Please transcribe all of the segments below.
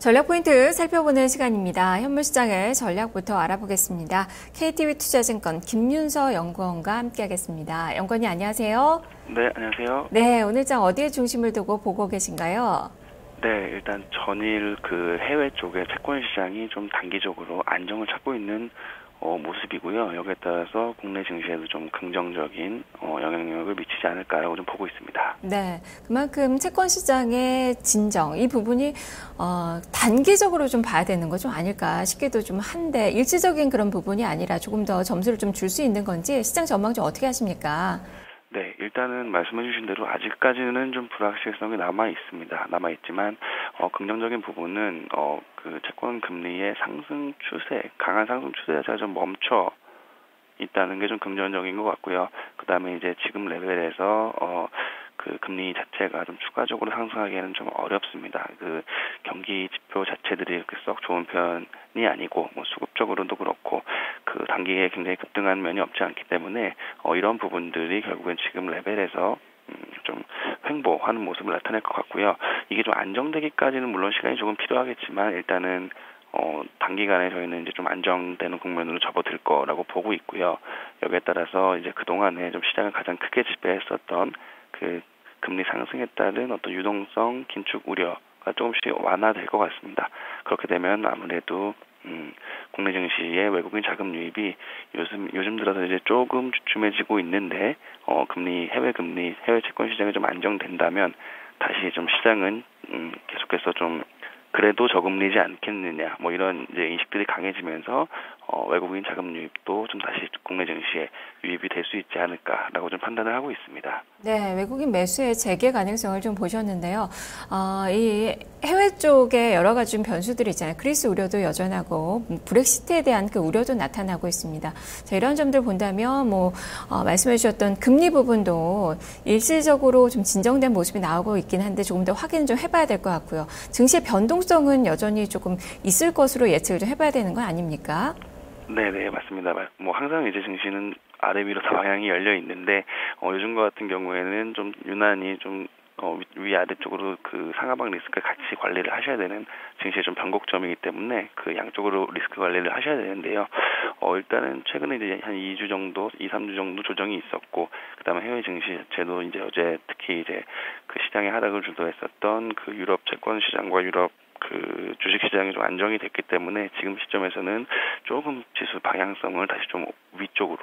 전략 포인트 살펴보는 시간입니다. 현물시장의 전략부터 알아보겠습니다. KTB 투자증권 김윤서 연구원과 함께하겠습니다. 연구원님 안녕하세요. 네, 안녕하세요. 네, 오늘 장 어디에 중심을 두고 보고 계신가요? 네, 일단 전일 그 해외 쪽의 채권 시장이 좀 단기적으로 안정을 찾고 있는 모습이고요. 여기에 따라서 국내 증시에도 좀 긍정적인 영향력을 미치지 않을까라고 좀 보고 있습니다. 네, 그만큼 채권 시장의 진정 이 부분이 단기적으로 좀 봐야 되는 거 좀 아닐까 싶기도 좀 한데 일시적인 그런 부분이 아니라 조금 더 점수를 좀 줄 수 있는 건지 시장 전망 좀 어떻게 하십니까? 네, 일단은 말씀해 주신 대로 아직까지는 좀 불확실성이 남아 있습니다. 남아 있지만 긍정적인 부분은 그 채권 금리의 상승 추세, 강한 상승 추세가 좀 멈춰 있다는 게 좀 긍정적인 것 같고요. 그다음에 이제 지금 레벨에서 그 금리 자체가 좀 추가적으로 상승하기에는 좀 어렵습니다. 그 경기 지표 자체들이 이렇게 썩 좋은 편이 아니고 뭐 수급적으로도 그렇고 그 단기에 굉장히 급등한 면이 없지 않기 때문에 이런 부분들이 결국엔 지금 레벨에서 좀 횡보하는 모습을 나타낼 것 같고요. 이게 좀 안정되기까지는 물론 시간이 조금 필요하겠지만 일단은 단기간에 저희는 이제 좀 안정되는 국면으로 접어들 거라고 보고 있고요. 여기에 따라서 이제 그동안에 좀 시장을 가장 크게 지배했었던 그 금리 상승에 따른 어떤 유동성 긴축 우려가 조금씩 완화될 것 같습니다. 그렇게 되면 아무래도 국내 증시의 외국인 자금 유입이 요즘 들어서 이제 조금 주춤해지고 있는데 해외 채권 시장이 좀 안정된다면 다시 좀 시장은 계속해서 좀 그래도 저금리지 않겠느냐, 뭐 이런 이제 인식들이 강해지면서 외국인 자금 유입도 좀 다시 국내 증시에 유입이 될 수 있지 않을까라고 좀 판단을 하고 있습니다. 네, 외국인 매수의 재개 가능성을 좀 보셨는데요. 이 해외 쪽에 여러 가지 좀 변수들이 있잖아요. 그리스 우려도 여전하고 브렉시트에 대한 그 우려도 나타나고 있습니다. 자, 이런 점들 본다면 말씀해 주셨던 금리 부분도 일시적으로 좀 진정된 모습이 나오고 있긴 한데 조금 더 확인 좀 해봐야 될 것 같고요. 증시의 변동성은 여전히 조금 있을 것으로 예측을 좀 해봐야 되는 건 아닙니까? 네, 맞습니다. 뭐 항상 이제 증시는 아래 위로 다 방향이 열려 있는데 요즘과 같은 경우에는 좀 유난히 좀 위아래쪽으로 그 상하방 리스크를 같이 관리를 하셔야 되는 증시의 좀 변곡점이기 때문에 그 양쪽으로 리스크 관리를 하셔야 되는데요. 일단은 최근에 이제 한 2주 정도, 2, 3주 정도 조정이 있었고, 그다음에 해외 증시 자체도 이제 어제 특히 이제 그 시장의 하락을 주도했었던 그 유럽 채권 시장과 유럽 그 주식 시장이 좀 안정이 됐기 때문에 지금 시점에서는 조금 지수 방향성을 다시 좀 위쪽으로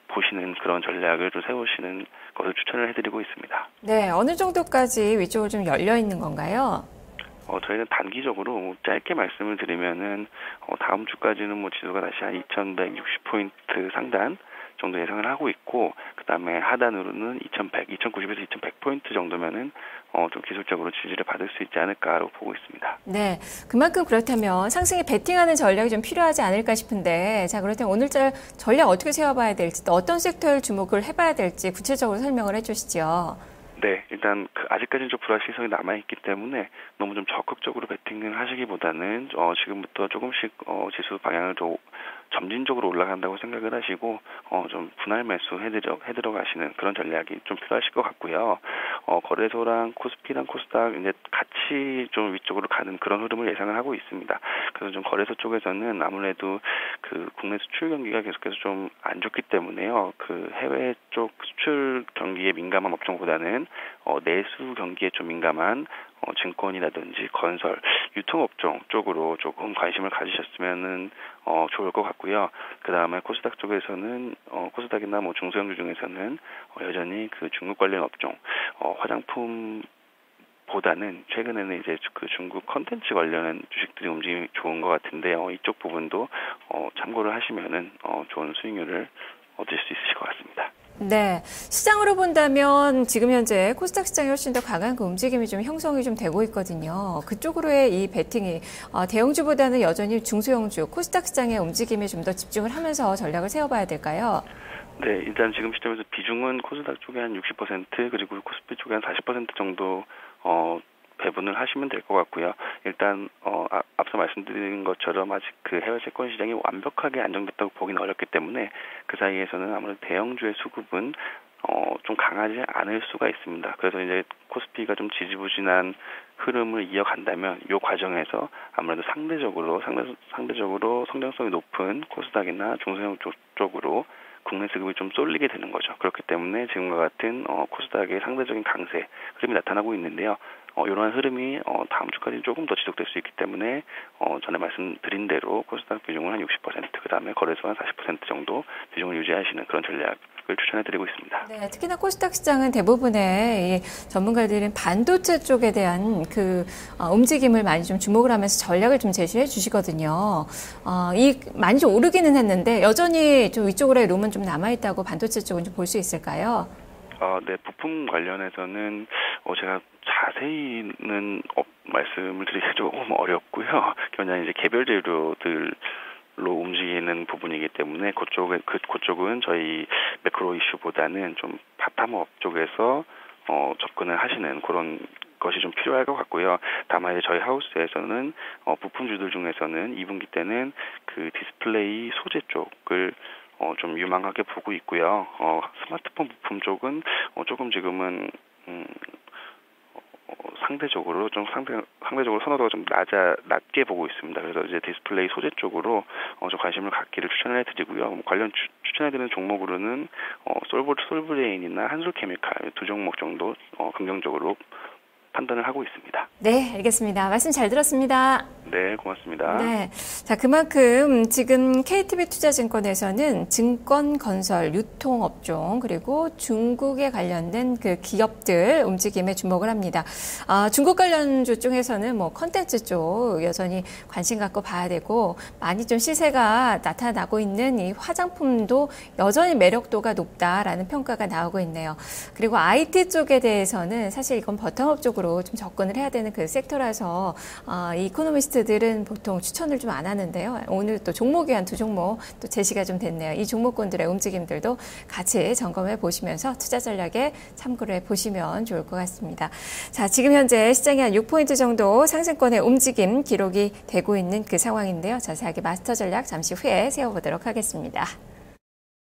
보시는 그런 전략을 좀 세우시는 것을 추천을 해드리고 있습니다. 네, 어느 정도까지 위쪽으로 좀 열려 있는 건가요? 저희는 단기적으로 짧게 말씀을 드리면은 다음 주까지는 뭐 지수가 다시 한 2,160포인트 상단 정도 예상을 하고 있고, 그다음에 하단으로는 2,90에서 2,100포인트 정도면은 좀 기술적으로 지지를 받을 수 있지 않을까라고 보고 있습니다. 네, 그만큼 그렇다면 상승에 베팅하는 전략이 좀 필요하지 않을까 싶은데, 자, 그렇다면 오늘자 전략 어떻게 세워봐야 될지, 또 어떤 섹터를 주목을 해봐야 될지 구체적으로 설명을 해주시죠. 네, 일단 아직까지는 좀 불확실성이 남아있기 때문에 너무 좀 적극적으로 베팅을 하시기보다는 지금부터 조금씩 지수 방향을 좀 점진적으로 올라간다고 생각을 하시고 좀 분할 매수 해들어 가시는 그런 전략이 좀 필요하실 것 같고요. 거래소랑 코스피랑 코스닥 이제 같이 좀 위쪽으로 가는 그런 흐름을 예상을 하고 있습니다. 그래서 좀 거래소 쪽에서는 아무래도 그 국내 수출 경기가 계속해서 좀 안 좋기 때문에요. 그 해외 쪽 수출 경기에 민감한 업종보다는 내수 경기에 좀 민감한 증권이라든지 건설, 유통업종 쪽으로 조금 관심을 가지셨으면은 좋을 것 같고요. 그 다음에 코스닥 쪽에서는 코스닥이나 뭐 중소형주 중에서는 여전히 그 중국 관련 업종, 화장품 보다는 최근에는 이제 그 중국 컨텐츠 관련한 주식들이 움직임이 좋은 것 같은데 이쪽 부분도 참고를 하시면은 좋은 수익률을 얻을 수 있으실 것 같습니다. 네, 시장으로 본다면 지금 현재 코스닥 시장이 훨씬 더 강한 그 움직임이 좀 형성이 좀 되고 있거든요. 그쪽으로의 이 베팅이 대형주보다는 여전히 중소형주, 코스닥 시장의 움직임에 좀 더 집중을 하면서 전략을 세워봐야 될까요? 네, 일단 지금 시점에서 비중은 코스닥 쪽에 한 60% 그리고 코스피 쪽에 한 40% 정도 배분을 하시면 될 것 같고요. 일단 앞서 말씀드린 것처럼 아직 그 해외 채권 시장이 완벽하게 안정됐다고 보기는 어렵기 때문에 그 사이에서는 아무래도 대형주의 수급은 좀 강하지 않을 수가 있습니다. 그래서 이제 코스피가 좀 지지부진한 흐름을 이어간다면 이 과정에서 아무래도 상대적으로 성장성이 높은 코스닥이나 중소형 쪽으로 국내 수급이 좀 쏠리게 되는 거죠. 그렇기 때문에 지금과 같은 코스닥의 상대적인 강세 흐름이 나타나고 있는데요. 이러한 흐름이 다음 주까지 조금 더 지속될 수 있기 때문에 전에 말씀드린 대로 코스닥 비중을 한 60%, 그다음에 거래소 한 40% 정도 비중을 유지하시는 그런 전략을 추천해드리고 있습니다. 네, 특히나 코스닥 시장은 대부분의 이 전문가들은 반도체 쪽에 대한 그 움직임을 많이 좀 주목을 하면서 전략을 좀 제시해 주시거든요. 많이 좀 오르기는 했는데 여전히 좀 위쪽으로의 룸은 좀 남아있다고 반도체 쪽은 좀 볼 수 있을까요? 네, 부품 관련해서는 제가 자세히는 말씀을 드리기 조금 어렵고요. 그냥 이제 개별 재료들로 움직이는 부분이기 때문에 그쪽은 저희 매크로 이슈보다는 좀 바텀업 쪽에서 접근을 하시는 그런 것이 좀 필요할 것 같고요. 다만 이제 저희 하우스에서는 부품주들 중에서는 2분기 때는 그 디스플레이 소재 쪽을 좀 유망하게 보고 있고요. 스마트폰 부품 쪽은 조금 지금은 상대적으로 선호도가 좀 낮게 보고 있습니다. 그래서 이제 디스플레이 소재 쪽으로 좀 관심을 갖기를 추천해 드리고요. 관련 추천해 드리는 종목으로는 솔브레인이나 한솔케미칼 두 종목 정도 긍정적으로 판단을 하고 있습니다. 네, 알겠습니다. 말씀 잘 들었습니다. 네, 고맙습니다. 네. 자, 그만큼 지금 KTB투자증권에서는 증권, 건설, 유통업종, 그리고 중국에 관련된 그 기업들 움직임에 주목을 합니다. 중국 관련주 중에서는 뭐 컨텐츠 쪽 여전히 관심 갖고 봐야 되고, 많이 좀 시세가 나타나고 있는 이 화장품도 여전히 매력도가 높다라는 평가가 나오고 있네요. 그리고 IT 쪽에 대해서는 사실 이건 버텀업 쪽으로 좀 접근을 해야 되는 그 섹터라서 이코노미스트들은 보통 추천을 좀 안 하는데요. 오늘 또 종목이 한 두 종목 또 제시가 좀 됐네요. 이 종목군들의 움직임들도 같이 점검해 보시면서 투자 전략에 참고를 해 보시면 좋을 것 같습니다. 자, 지금 현재 시장이 한 6포인트 정도 상승권의 움직임 기록이 되고 있는 그 상황인데요. 자세하게 마스터 전략 잠시 후에 세워보도록 하겠습니다.